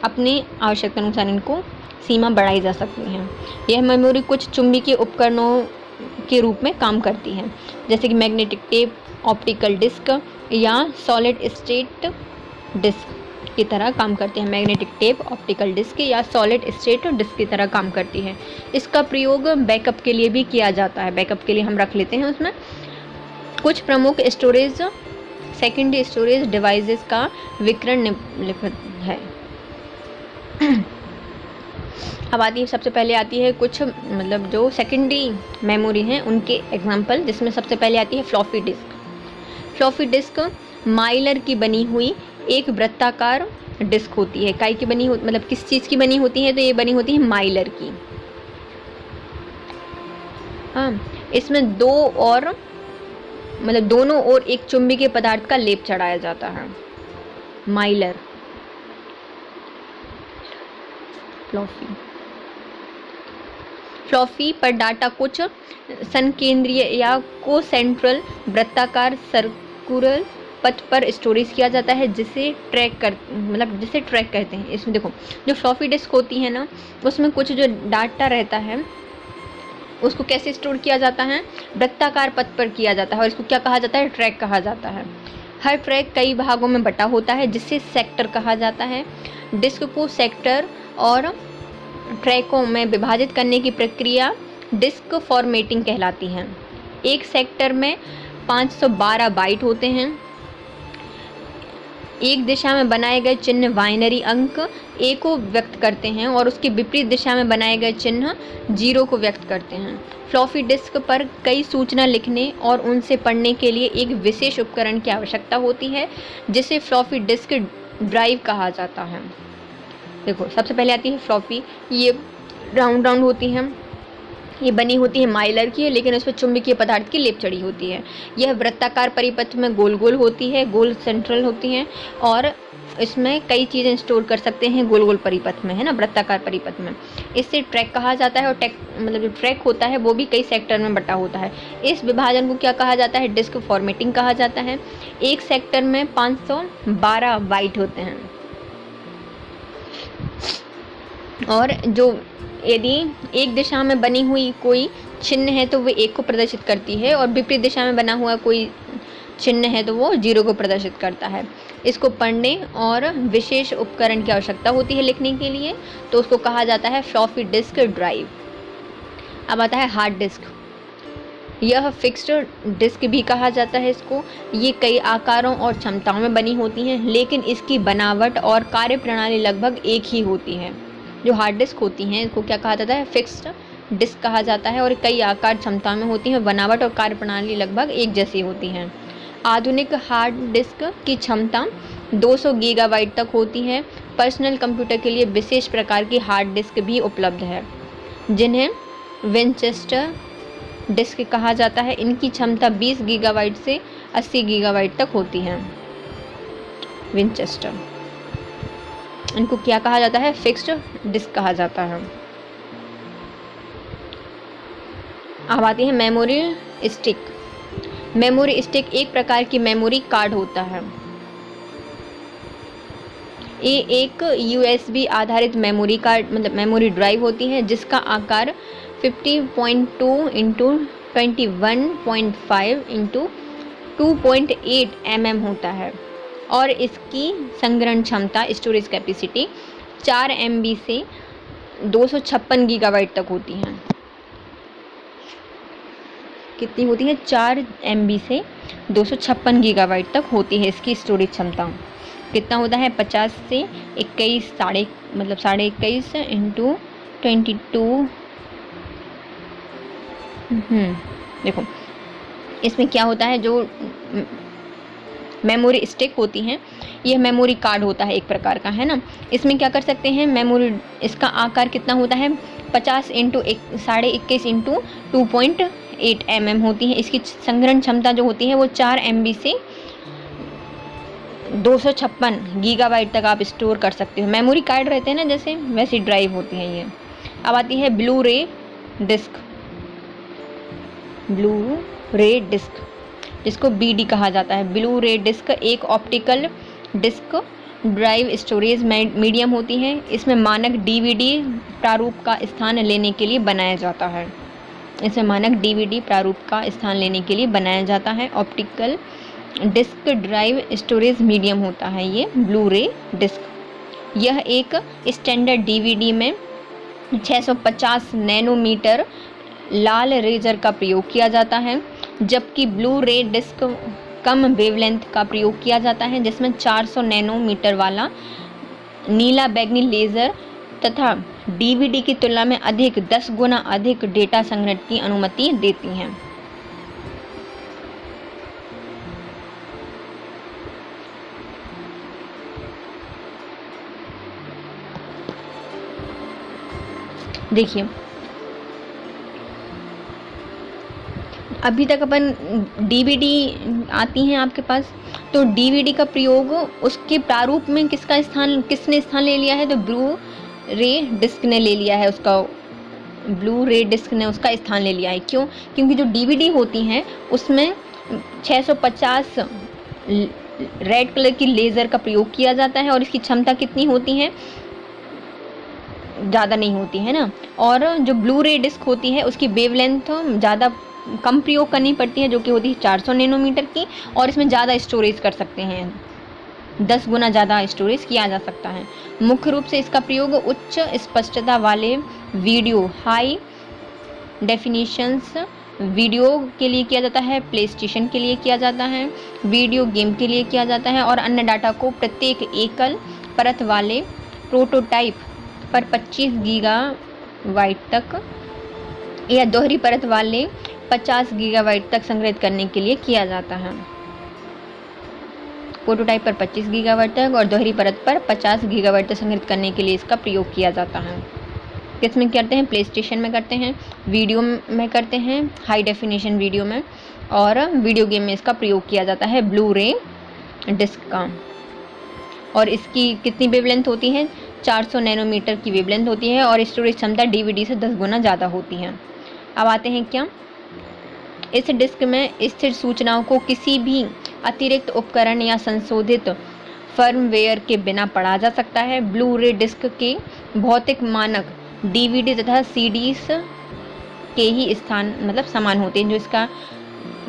अपनी आवश्यकता अनुसार इनको सीमा बढ़ाई जा सकती है। यह मेमोरी कुछ चुंबकीय उपकरणों के रूप में काम करती है, जैसे कि मैग्नेटिक टेप, ऑप्टिकल डिस्क या सॉलिड स्टेट डिस्क की तरह काम करते हैं। मैग्नेटिक टेप, ऑप्टिकल डिस्क या सॉलिड स्टेट डिस्क की तरह काम करती है। इसका प्रयोग बैकअप के लिए भी किया जाता है। बैकअप के लिए हम रख लेते हैं उसमें। कुछ प्रमुख स्टोरेज सेकेंडरी स्टोरेज डिवाइसेस का विवरण निम्नलिखित है। अब आती है, सबसे पहले आती है कुछ मतलब जो सेकेंडरी मेमोरी हैं उनके एग्जांपल, जिसमें सबसे पहले आती है floppy disk. Floppy disk Mylar की बनी हुई एक वृत्ताकार डिस्क होती है। काय की बनी हो मतलब किस चीज़ की बनी होती है, तो ये बनी होती है माइलर की। हाँ, इसमें दो और मतलब दोनों ओर एक चुंबकीय पदार्थ का लेप चढ़ाया जाता है। माइलर फ्लॉपी पर डाटा कुछ संकेंद्रीय या कोसेंट्रल वृत्ताकार सर्कुलर पथ पर स्टोरेज किया जाता है, जिसे ट्रैक कहते हैं। इसमें देखो, जो फ्लॉपी डिस्क होती है ना, उसमें कुछ जो डाटा रहता है उसको कैसे स्टोर किया जाता है, वृत्ताकार पथ पर किया जाता है, और इसको क्या कहा जाता है, ट्रैक कहा जाता है। हर ट्रैक कई भागों में बटा होता है, जिसे सेक्टर कहा जाता है। डिस्क को सेक्टर और ट्रैकों में विभाजित करने की प्रक्रिया डिस्क फॉर्मेटिंग कहलाती है। एक सेक्टर में 512 बाइट होते हैं। एक दिशा में बनाए गए चिन्ह बाइनरी अंक ए को व्यक्त करते हैं और उसके विपरीत दिशा में बनाए गए चिन्ह 0 को व्यक्त करते हैं। फ्लॉपी डिस्क पर कई सूचना लिखने और उनसे पढ़ने के लिए एक विशेष उपकरण की आवश्यकता होती है, जिसे फ्लॉपी डिस्क ड्राइव कहा जाता है। देखो, सबसे पहले आती है फ्लॉपी। ये राउंड होती हैं, ये बनी होती है माइलर की, लेकिन उस पर चुंबकीय पदार्थ की लेप चढ़ी होती है। यह वृत्ताकार परिपथ में गोल गोल होती है, गोल सेंट्रल होती हैं, और इसमें कई चीज़ें स्टोर कर सकते हैं गोल गोल परिपथ में, है ना, वृत्ताकार परिपथ में। इससे ट्रैक कहा जाता है, और मतलब जो ट्रैक होता है वो भी कई सेक्टर में बटा होता है। इस विभाजन को क्या कहा जाता है, डिस्क फॉर्मेटिंग कहा जाता है। एक सेक्टर में 512 बाइट होते हैं, और जो यदि एक दिशा में बनी हुई कोई चिन्ह है तो वो 1 को प्रदर्शित करती है, और विपरीत दिशा में बना हुआ कोई चिन्ह है तो वो 0 को प्रदर्शित करता है। इसको पढ़ने और विशेष उपकरण की आवश्यकता होती है लिखने के लिए, तो उसको कहा जाता है फ्लॉपी डिस्क ड्राइव। अब आता है हार्ड डिस्क। यह फिक्स्ड डिस्क भी कहा जाता है इसको। ये कई आकारों और क्षमताओं में बनी होती हैं, लेकिन इसकी बनावट और कार्यप्रणाली लगभग एक ही होती है। जो हार्ड डिस्क होती हैं इसको क्या कहा जाता है, फिक्स्ड डिस्क कहा जाता है, और कई आकार क्षमता में होती हैं। बनावट और कार्यप्रणाली लगभग एक जैसी होती हैं। आधुनिक हार्ड डिस्क की क्षमता 200 गीगाबाइट तक होती है। पर्सनल कंप्यूटर के लिए विशेष प्रकार की हार्ड डिस्क भी उपलब्ध है, जिन्हें विंचेस्टर डिस्क कहा जाता है। इनकी क्षमता 20 गीगाबाइट से 80 गीगाबाइट तक होती है। विंचेस्टर, इनको क्या कहा जाता है, फिक्स्ड डिस्क कहा जाता है। अब आती है मेमोरी स्टिक। मेमोरी स्टिक एक प्रकार की मेमोरी कार्ड होता है। ये एक USB आधारित मेमोरी कार्ड मतलब मेमोरी ड्राइव होती है, जिसका आकार 50.2 इंटू 21.5 इंटू 2.8 mm होता है, और इसकी संग्रहण क्षमता स्टोरेज कैपेसिटी 4 MB से 256 गीगाबाइट तक होती है। कितनी होती है, 4 MB से 256 गीगाबाइट तक होती है इसकी स्टोरेज क्षमता। कितना होता है, 50 से 21 साढ़े 21 इंटू 22। देखो, इसमें क्या होता है, जो मेमोरी स्टिक होती हैं, यह मेमोरी कार्ड होता है एक प्रकार का, है ना। इसमें क्या कर सकते हैं, मेमोरी, इसका आकार कितना होता है, 50 इंटू 21 इंटू 2.8 mm होती है। इसकी संग्रहण क्षमता जो होती है वो 4 MB से 256 गीगाबाइट तक आप स्टोर कर सकते हो। मेमोरी कार्ड रहते हैं ना जैसे, वैसी ड्राइव होती है ये। अब आती है ब्लू रे डिस्क। ब्लू रे डिस्क जिसको BD कहा जाता है। ब्लू रे डिस्क एक optical disk drive storage medium होती है। इसमें मानक DVD प्रारूप का स्थान लेने के लिए बनाया जाता है। इसमें मानक DVD प्रारूप का स्थान लेने के लिए बनाया जाता है। Optical disk drive storage medium होता है ये ब्लू रे डिस्क। यह एक स्टैंडर्ड DVD में 650 नैनोमीटर लाल रेजर का प्रयोग किया जाता है, जबकि ब्लू रे डिस्क कम वेवलेंथ का प्रयोग किया जाता है जिसमें 400 नैनोमीटर वाला नीला बैगनी लेज़र तथा DVD की तुलना में 10 गुना अधिक डेटा संग्रहण की अनुमति देती हैं। देखिए अभी तक अपन DVD आती हैं आपके पास, तो DVD का प्रयोग उसके प्रारूप में किसने स्थान ले लिया है, तो ब्लू रे डिस्क ने ले लिया है उसका। ब्लू रे डिस्क ने उसका स्थान ले लिया है। क्यों? क्योंकि जो DVD होती हैं उसमें 650 रेड कलर की लेज़र का प्रयोग किया जाता है और इसकी क्षमता कितनी होती है, ज़्यादा नहीं होती है ना। और जो ब्लू रे डिस्क होती है उसकी वेवलेंथ ज़्यादा कम प्रयोग करनी पड़ती है, जो कि होती है 400 नैनोमीटर की, और इसमें ज़्यादा स्टोरेज कर सकते हैं, 10 गुना ज़्यादा स्टोरेज किया जा सकता है। मुख्य रूप से इसका प्रयोग उच्च स्पष्टता वाले वीडियो, हाई डेफिनेशंस वीडियो के लिए किया जाता है, प्ले स्टेशन के लिए किया जाता है, वीडियो गेम के लिए किया जाता है, और अन्य डाटा को प्रत्येक एकल परत वाले प्रोटोटाइप पर 25 गीगाबाइट तक या दोहरी परत वाले 50 गीगाबाइट तक संग्रहित करने के लिए किया जाता है। प्रोटोटाइप पर 25 गीगाबाइट तक और दोहरी परत पर 50 गीगाबाइट तक संग्रहित करने के लिए इसका प्रयोग किया जाता है। किसमें करते हैं? प्ले स्टेशन में करते हैं, वीडियो में करते हैं, हाई डेफिनेशन वीडियो में, और वीडियो गेम में इसका प्रयोग किया जाता है ब्लू रे डिस्क का। और इसकी कितनी वेवलेंथ होती है? 400 नैनोमीटर की वेवलेंथ होती है और स्टोरेज क्षमता DVD से 10 गुना ज़्यादा होती है। अब आते हैं क्या, इस डिस्क में स्थिर सूचनाओं को किसी भी अतिरिक्त उपकरण या संशोधित फर्मवेयर के बिना पढ़ा जा सकता है। ब्लू रे डिस्क के भौतिक मानक DVD तथा CDs के ही स्थान समान होते हैं। जो इसका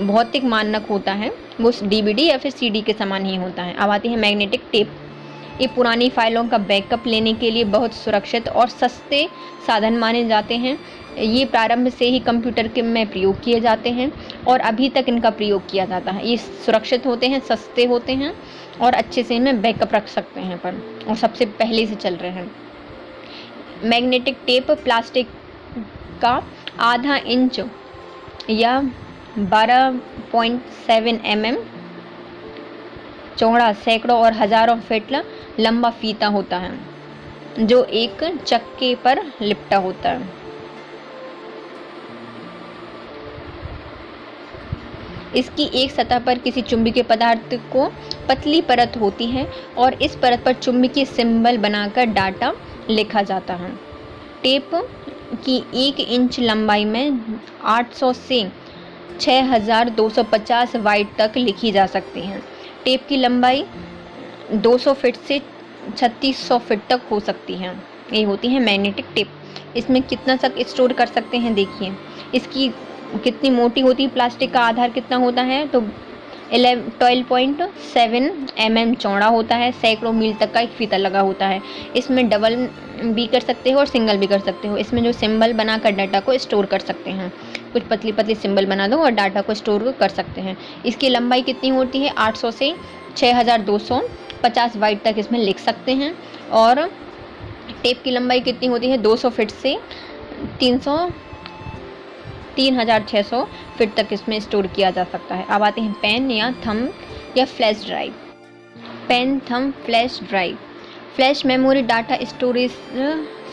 भौतिक मानक होता है वो DVD या फिर CD के समान ही होता है। अब आती है मैग्नेटिक टेप। ये पुरानी फाइलों का बैकअप लेने के लिए बहुत सुरक्षित और सस्ते साधन माने जाते हैं। ये प्रारंभ से ही कंप्यूटर में प्रयोग किए जाते हैं और अभी तक इनका प्रयोग किया जाता है। ये सुरक्षित होते हैं, सस्ते होते हैं और अच्छे से इनमें बैकअप रख सकते हैं अपन, और सबसे पहले से चल रहे हैं। मैग्नेटिक टेप प्लास्टिक का आधा इंच या 12.7 mm चौड़ा, सैकड़ों और हजारों फीट लंबा फीता होता है जो एक चक्के पर लिपटा होता है। इसकी एक सतह पर किसी चुंबकीय पदार्थ को पतली परत होती है और इस परत पर चुंबकीय सिंबल बनाकर डाटा लिखा जाता है। टेप की 1 इंच लंबाई में 800 से 6250 बाइट तक लिखी जा सकती हैं। टेप की लंबाई 200 फीट से 3600 फीट तक हो सकती है। ये होती है मैग्नेटिक टेप। इसमें कितना तक स्टोर कर सकते हैं, देखिए इसकी कितनी मोटी होती है, प्लास्टिक का आधार कितना होता है, तो 12.7 mm चौड़ा होता है, सैकड़ों मील तक का एक फीता लगा होता है। इसमें डबल भी कर सकते हो और सिंगल भी कर सकते हो। इसमें जो सिंबल बनाकर डाटा को स्टोर कर सकते हैं, कुछ पतली पतली सिंबल बना दो और डाटा को स्टोर कर सकते हैं। इसकी लंबाई कितनी होती है? 800 से 6250 बाइट तक इसमें लिख सकते हैं। और टेप की लंबाई कितनी होती है? 200 फीट से 3600 फीट तक इसमें स्टोर किया जा सकता है। अब आते हैं पेन या थंब या flash drive. Pen, thumb, flash drive. Flash memory data storage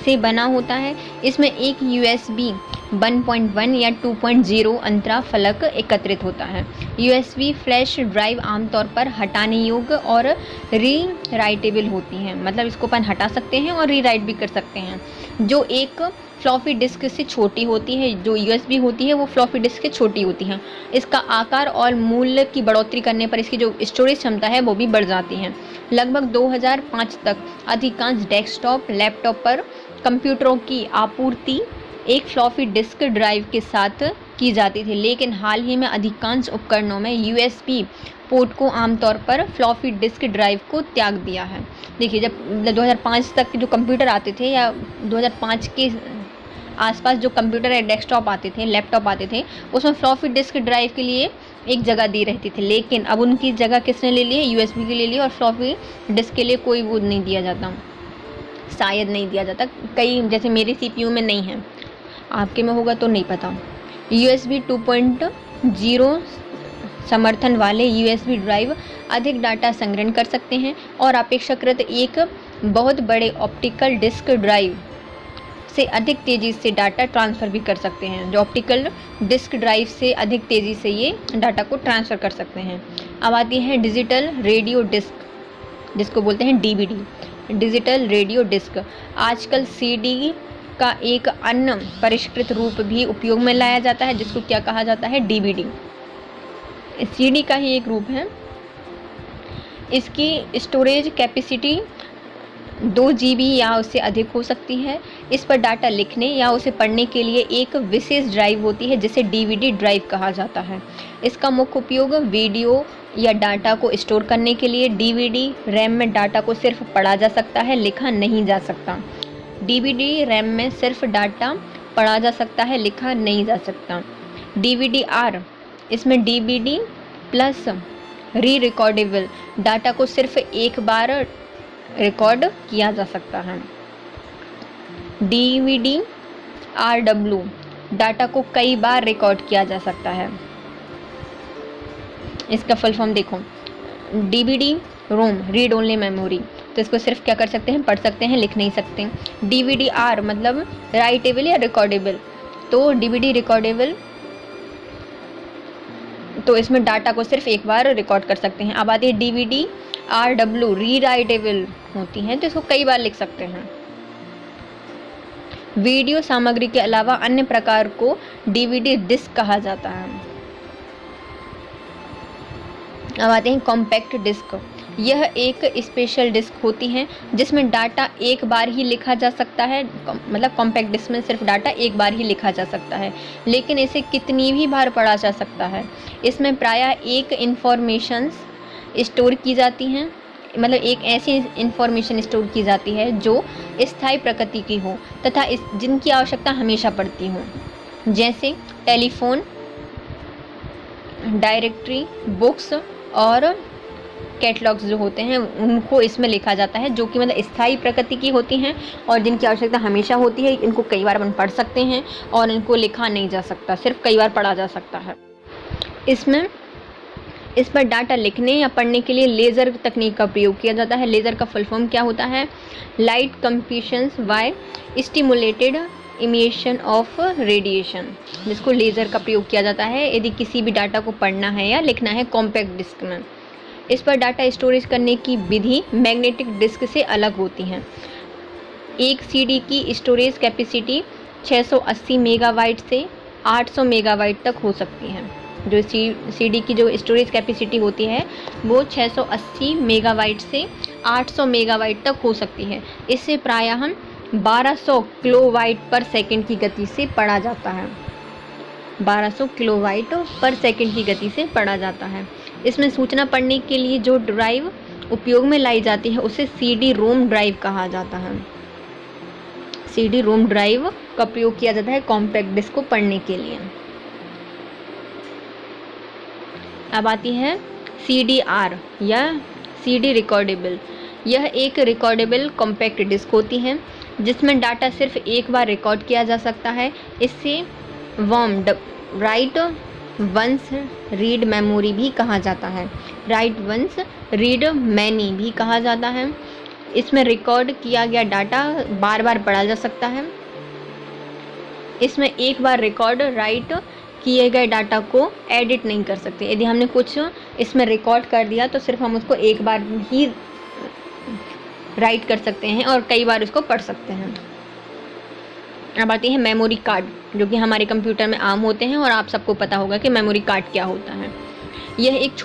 से बना होता है। इसमें एक USB 1.1 या 2.0 अंतरा फलक एकत्रित होता है। USB फ्लैश ड्राइव आमतौर पर हटाने योग्य और रीराइटेबल होती हैं, मतलब इसको अपन हटा सकते हैं और रीराइट भी कर सकते हैं, जो एक फ्लॉपी डिस्क से छोटी होती है। जो USB होती है वो फ्लॉपी डिस्क से छोटी होती है। इसका आकार और मूल्य की बढ़ोतरी करने पर इसकी जो स्टोरेज क्षमता है वो भी बढ़ जाती है। लगभग 2005 तक अधिकांश डेस्कटॉप लैपटॉप पर कंप्यूटरों की आपूर्ति एक फ्लॉपी डिस्क ड्राइव के साथ की जाती थी, लेकिन हाल ही में अधिकांश उपकरणों में USB पोर्ट को आमतौर पर फ्लॉपी डिस्क ड्राइव को त्याग दिया है। देखिए, जब 2005 तक के जो कंप्यूटर आते थे या 2005 के आसपास जो कंप्यूटर या डेस्कटॉप आते थे, लैपटॉप आते थे, उसमें फ्लॉपी डिस्क ड्राइव के लिए एक जगह दी रहती थी, लेकिन अब उनकी जगह किसने ले ली है? USB की ले ली, और फ्लॉपी डिस्क के लिए कोई वो नहीं दिया जाता, शायद नहीं दिया जाता। कई जैसे मेरे CPU में नहीं है, आपके में होगा तो नहीं पता। USB 2.0 समर्थन वाले USB ड्राइव अधिक डाटा संग्रहण कर सकते हैं और अपेक्षाकृत एक बहुत बड़े ऑप्टिकल डिस्क ड्राइव से अधिक तेज़ी से डाटा ट्रांसफ़र भी कर सकते हैं। जो ऑप्टिकल डिस्क ड्राइव से अधिक तेज़ी से ये डाटा को ट्रांसफ़र कर सकते हैं। अब आती है डिजिटल रेडियो डिस्क, जिसको बोलते हैं DVD, डिजिटल रेडियो डिस्क। आजकल CD का एक अन्य परिष्कृत रूप भी उपयोग में लाया जाता है, जिसको क्या कहा जाता है? DVD। CD का ही एक रूप है। इसकी स्टोरेज कैपेसिटी 2 GB या उससे अधिक हो सकती है। इस पर डाटा लिखने या उसे पढ़ने के लिए एक विशेष ड्राइव होती है, जिसे DVD ड्राइव कहा जाता है। इसका मुख्य उपयोग वीडियो या डाटा को स्टोर करने के लिए। DVD रैम में डाटा को सिर्फ पढ़ा जा सकता है, लिखा नहीं जा सकता। DVD रैम में सिर्फ डाटा पढ़ा जा सकता है, लिखा नहीं जा सकता। DVD-R, इसमें DVD प्लस री रिकॉर्डेबल डाटा को सिर्फ एक बार रिकॉर्ड किया जा सकता है। DVD-RW, डाटा को कई बार रिकॉर्ड किया जा सकता है। इसका फुल फॉर्म देखो, DVD-ROM रीड ओनली मेमोरी, तो इसको सिर्फ क्या कर सकते हैं? पढ़ सकते हैं, लिख नहीं सकते। DVD-R मतलब राइटेबल या रिकॉर्डेबल, तो DVD रिकॉर्डेबल, तो इसमें डाटा को सिर्फ एक बार रिकॉर्ड कर सकते हैं। अब आती है DVD-RW रीराइटेबल होती हैं, तो इसको कई बार लिख सकते हैं। वीडियो सामग्री के अलावा अन्य प्रकार को DVD डिस्क कहा जाता है। अब आते हैं कॉम्पैक्ट डिस्क। यह एक स्पेशल डिस्क होती है जिसमें डाटा एक बार ही लिखा जा सकता है, मतलब कॉम्पैक्ट डिस्क में सिर्फ डाटा एक बार ही लिखा जा सकता है, लेकिन इसे कितनी भी बार पढ़ा जा सकता है। इसमें प्रायः एक इन्फॉर्मेशंस स्टोर की जाती हैं, मतलब एक ऐसी इंफॉर्मेशन स्टोर की जाती है जो स्थायी प्रकृति की हो तथा जिनकी आवश्यकता हमेशा पड़ती हो, जैसे टेलीफोन, डायरेक्टरी, बुक्स और कैटलॉग्स जो होते हैं उनको इसमें लिखा जाता है, जो कि मतलब स्थायी प्रकृति की होती हैं और जिनकी आवश्यकता हमेशा होती है। इनको कई बार अपन पढ़ सकते हैं और इनको लिखा नहीं जा सकता, सिर्फ कई बार पढ़ा जा सकता है। इस पर डाटा लिखने या पढ़ने के लिए लेज़र तकनीक का प्रयोग किया जाता है। लेज़र का फुल फॉर्म क्या होता है? Light compressions by stimulated emission of radiation, जिसको लेज़र का प्रयोग किया जाता है यदि किसी भी डाटा को पढ़ना है या लिखना है कॉम्पैक्ट डिस्क में। इस पर डाटा स्टोरेज करने की विधि मैग्नेटिक डिस्क से अलग होती है। एक CD की स्टोरेज कैपेसिटी 680 मेगाबाइट से 800 मेगाबाइट तक हो सकती है। जो CD की जो स्टोरेज कैपेसिटी होती है वो 680 मेगाबाइट से 800 मेगाबाइट तक हो सकती है। इससे प्रायः हम 1200 किलोबाइट पर सेकंड की गति से पढ़ा जाता है। 1200 किलोबाइट पर सेकंड की गति से पढ़ा जाता है। इसमें सूचना पढ़ने के लिए जो ड्राइव उपयोग में लाई जाती है उसे CD-ROM ड्राइव कहा जाता है। CD-ROM ड्राइव का प्रयोग किया जाता है कॉम्पैक्ट डिस्क को पढ़ने के लिए। अब आती है CD-R या CD रिकॉर्डेबल। यह एक रिकॉर्डेबल कॉम्पैक्ट डिस्क होती है जिसमें डाटा सिर्फ एक बार रिकॉर्ड किया जा सकता है। इससे राइट वंस रीड मेमोरी भी कहा जाता है, राइट वंस रीड मैनी भी कहा जाता है। इसमें रिकॉर्ड किया गया डाटा बार बार पढ़ा जा सकता है। इसमें एक बार रिकॉर्ड राइट किए गए डाटा को एडिट नहीं कर सकते। यदि हमने कुछ इसमें रिकॉर्ड कर दिया तो सिर्फ हम उसको एक बार ही राइट कर सकते हैं और कई बार उसको पढ़ सकते हैं। अब आती है मेमोरी कार्ड, जो कि हमारे कंप्यूटर में आम होते हैं और आप सबको पता होगा कि मेमोरी कार्ड क्या होता है। यह एक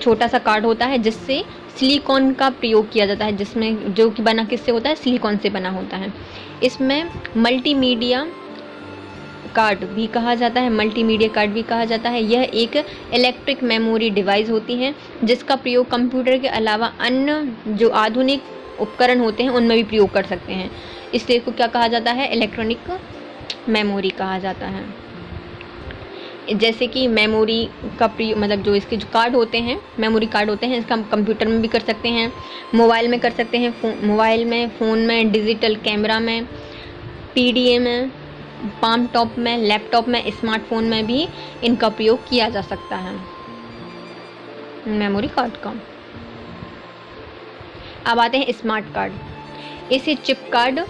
छोटा सा कार्ड होता है जिससे सिलिकॉन का प्रयोग किया जाता है, जिसमें जो कि बना किससे होता है, सिलिकॉन से बना होता है। इसमें मल्टीमीडिया कार्ड भी कहा जाता है, मल्टीमीडिया कार्ड भी कहा जाता है। यह एक इलेक्ट्रिक मेमोरी डिवाइस होती है जिसका प्रयोग कंप्यूटर के अलावा अन्य जो आधुनिक उपकरण होते हैं उनमें भी प्रयोग कर सकते हैं। इसलिए इसको क्या कहा जाता है, इलेक्ट्रॉनिक मेमोरी कहा जाता है। जैसे कि मेमोरी का प्रयोग मतलब जो इसके जो कार्ड होते हैं, मेमोरी कार्ड होते हैं, इसका हम कंप्यूटर में भी कर सकते हैं, मोबाइल में कर सकते हैं, मोबाइल में, फ़ोन में, डिजिटल कैमरा में, पीडीए में, पाम टॉप में, लैपटॉप में, स्मार्टफोन में भी इनका प्रयोग किया जा सकता है मेमोरी कार्ड का। अब आते हैं स्मार्ट कार्ड। इसे चिप कार्ड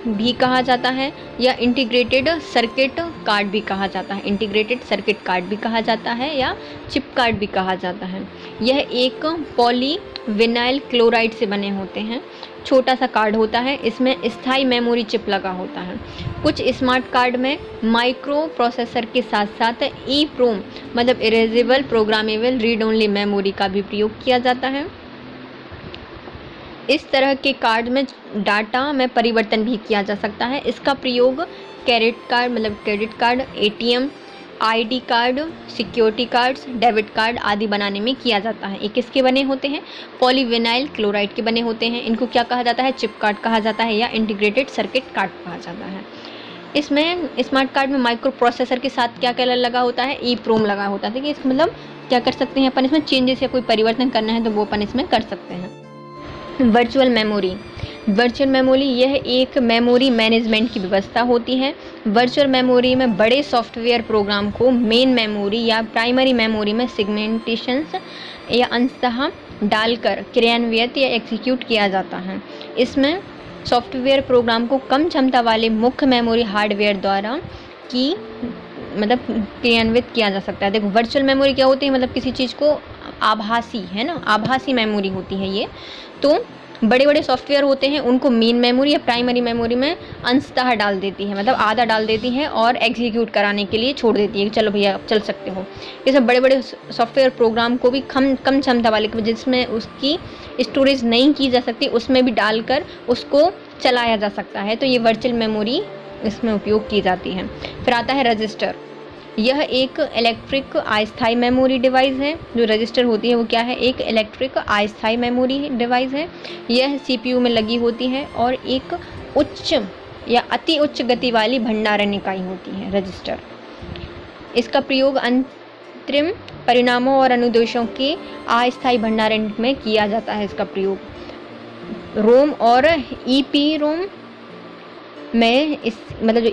भी कहा जाता है या इंटीग्रेटेड सर्किट कार्ड भी कहा जाता है। इंटीग्रेटेड सर्किट कार्ड भी कहा जाता है या चिप कार्ड भी कहा जाता है। यह एक पॉलीविनाइल क्लोराइड से बने होते हैं। छोटा सा कार्ड होता है, इसमें स्थायी मेमोरी चिप लगा होता है। कुछ स्मार्ट कार्ड में माइक्रो प्रोसेसर के साथ साथ EEPROM मतलब erasable programmable read only memory का भी प्रयोग किया जाता है। इस तरह के कार्ड में डाटा में परिवर्तन भी किया जा सकता है। इसका प्रयोग credit card, ATM, ID card, security cards, debit card आदि बनाने में किया जाता है। ये किसके बने होते हैं, पॉलीविनाइल क्लोराइड के बने होते हैं। इनको क्या कहा जाता है, चिप कार्ड कहा जाता है या इंटीग्रेटेड सर्किट कार्ड कहा जाता है। इसमें स्मार्ट कार्ड में माइक्रो प्रोसेसर के साथ क्या क्या लगा होता है, EEPROM लगा होता है। कि इसका मतलब क्या कर सकते हैं अपन, इसमें चेंजेस या कोई परिवर्तन करना है तो वो अपन इसमें कर सकते हैं। वर्चुअल मेमोरी यह एक मेमोरी मैनेजमेंट की व्यवस्था होती है। वर्चुअल मेमोरी में बड़े सॉफ्टवेयर प्रोग्राम को मेन मेमोरी या प्राइमरी मेमोरी में सेगमेंटेशंस या अंशतः डालकर क्रियान्वित या एग्जीक्यूट किया जाता है। इसमें सॉफ्टवेयर प्रोग्राम को कम क्षमता वाले मुख्य मेमोरी हार्डवेयर द्वारा क्रियान्वित किया जा सकता है। देखो वर्चुअल मेमोरी क्या होती है, मतलब किसी चीज़ को आभासी है ना, आभासी मेमोरी होती है ये। तो बड़े बड़े सॉफ्टवेयर होते हैं उनको मेन मेमोरी या प्राइमरी मेमोरी में अंशतः डाल देती है, मतलब आधा डाल देती है और एग्जीक्यूट कराने के लिए छोड़ देती है कि चलो भैया आप चल सकते हो। ये सब बड़े बड़े सॉफ्टवेयर प्रोग्राम को भी कम क्षमता वाले जिसमें उसकी स्टोरेज नहीं की जा सकती उसमें भी डालकर उसको चलाया जा सकता है। तो ये वर्चुअल मेमोरी इसमें उपयोग की जाती है। फिर आता है रजिस्टर। यह एक इलेक्ट्रिक अस्थायी मेमोरी डिवाइस है। जो रजिस्टर होती है वो क्या है, एक इलेक्ट्रिक अस्थायी मेमोरी डिवाइस है। यह CPU में लगी होती है और एक उच्च या अति उच्च गति वाली भंडारण इकाई होती है रजिस्टर। इसका प्रयोग अंतरिम परिणामों और अनुदेशों के अस्थायी भंडारण में किया जाता है। इसका प्रयोग रोम और EEPROM में जो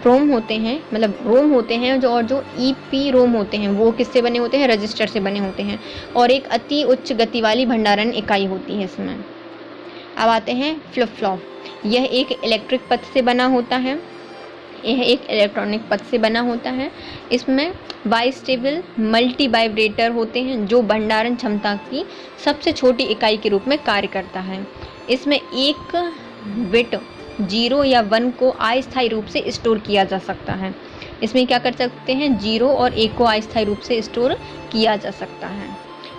रोम होते हैं जो EEPROM होते हैं वो किससे बने होते हैं, रजिस्टर से बने होते हैं और एक अति उच्च गति वाली भंडारण इकाई होती है इसमें। अब आते हैं फ्लिप फ्लॉप। यह एक इलेक्ट्रिक पथ से बना होता है, यह एक इलेक्ट्रॉनिक पथ से बना होता है। इसमें बाइस्टेबल मल्टी वाइब्रेटर होते हैं जो भंडारण क्षमता की सबसे छोटी इकाई के रूप में कार्य करता है। इसमें एक बिट 0 या 1 को अस्थायी रूप से स्टोर किया जा सकता है। इसमें क्या कर सकते हैं, 0 और 1 को अस्थायी रूप से स्टोर किया जा सकता है।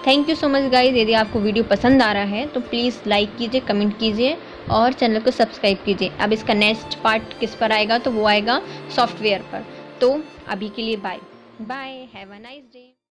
Thank you so much guys. यदि आपको वीडियो पसंद आ रहा है तो प्लीज़ लाइक कीजिए, कमेंट कीजिए और चैनल को सब्सक्राइब कीजिए। अब इसका नेक्स्ट पार्ट किस पर आएगा, तो वो आएगा सॉफ्टवेयर पर। तो अभी के लिए bye bye, have a nice day.